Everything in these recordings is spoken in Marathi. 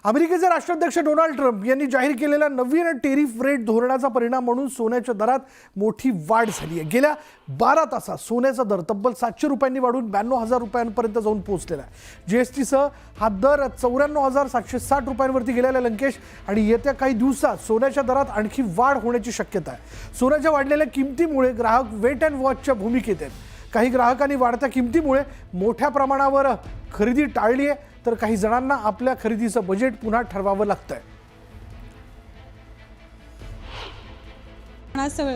अमेरिकेचे राष्ट्राध्यक्ष डोनाल्ड ट्रम्प यांनी जाहीर केलेल्या नवीन टेरिफ रेट धोरणाचा परिणाम म्हणून सोन्याच्या दरात मोठी वाढ झाली आहे। गेल्या 12 तासात सोन्याचा दर तब्बल 700 रुपयांनी वाढून 92,000 रुपयांपर्यंत जाऊन पोहोचलेला आहे। जीएसटीसह हा दर 94,760 रुपयांवरती गेलेला लंकेश आणि येत्या काही दिवसात सोन्याच्या दरात आणखी वाढ होण्याची शक्यता आहे। सोन्याच्या वाढलेल्या किमतीमुळे ग्राहक वेट अँड वॉचच्या भूमिकेत आहेत। काही ग्राहकांनी वाढत्या किमतीमुळे मोठ्या प्रमाणावर खरेदी टाळली आहे, तर काही जणांना आपल्या खरेदीचं बजेट पुन्हा ठरवावं लागतंय।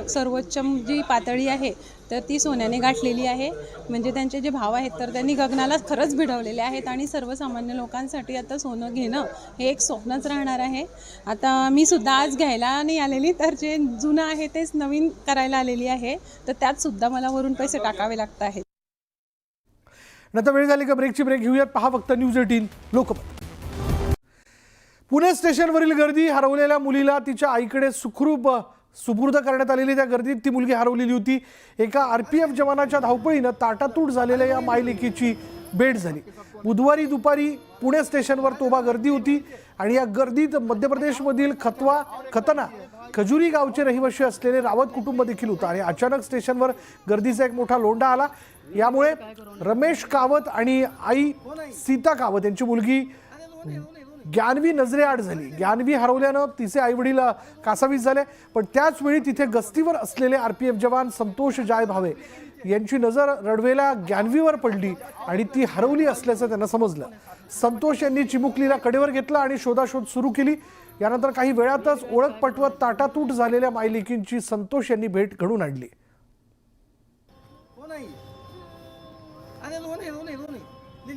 सर्वोच्च जी पातळी आहे तर ती सोन्याने गाठलेली आहे। म्हणजे त्यांचे जे भाव आहेत तर त्यांनी गगनाला खरंच भिडवलेले आहेत आणि सर्वसामान्य लोकांसाठी आता सोनं घेणं हे एक स्वप्नच राहणार आहे। आता मी सुद्धा आज घ्यायला नाही आलेली, तर जे जुनं आहे तेच नवीन करायला आलेली आहे, तर त्यात सुद्धा मला वरून पैसे टाकावे लागत आहेत। नंतर वेळ झाली का ब्रेकची ब्रेक घेऊयात। पहा फक्त न्यूज 18 लोकमत। पुणे स्टेशनवरील गर्दी, हरवलेल्या मुलीला तिच्या आईकडे सुपूर्द करण्यात आलेली त्या गर्दीत ती मुलगी हरवलेली होती। एका आरपीएफ जवानाच्या धावपळीनं ताटातूट झालेल्या या मायलेकीची भेट झाली। बुधवारी दुपारी पुणे स्टेशनवर तोबा गर्दी होती आणि या गर्दीत मध्य प्रदेशमधील खतना खजुरी गावचे रहिवासी असलेले रावत कुटुंब देखील होतं आणि अचानक स्टेशनवर गर्दीचा एक मोठा लोंढा आला। यामुळे रमेश कावत आणि आई सीता कावत यांची मुलगी ज्ञानवी नजरेआड झाली। ज्ञानवी हरवल्यानं तिचे आईवडील कासावीस झाले, पण त्याच वेळी तिथे गस्तीवर असलेले आरपीएफ जवान संतोष जाय भावे यांची नजर रडवेला ज्ञानवीवर पडली आणि ती हरवली असल्याचं त्यांना समजलं। संतोष यांनी चिमुकलीला कडेवर घेतला आणि शोधाशोध सुरू केली। यानंतर काही वेळातच ओळख पटवत ताटातूट झालेल्या मायलेकींची संतोष यांनी भेट घडून आणली।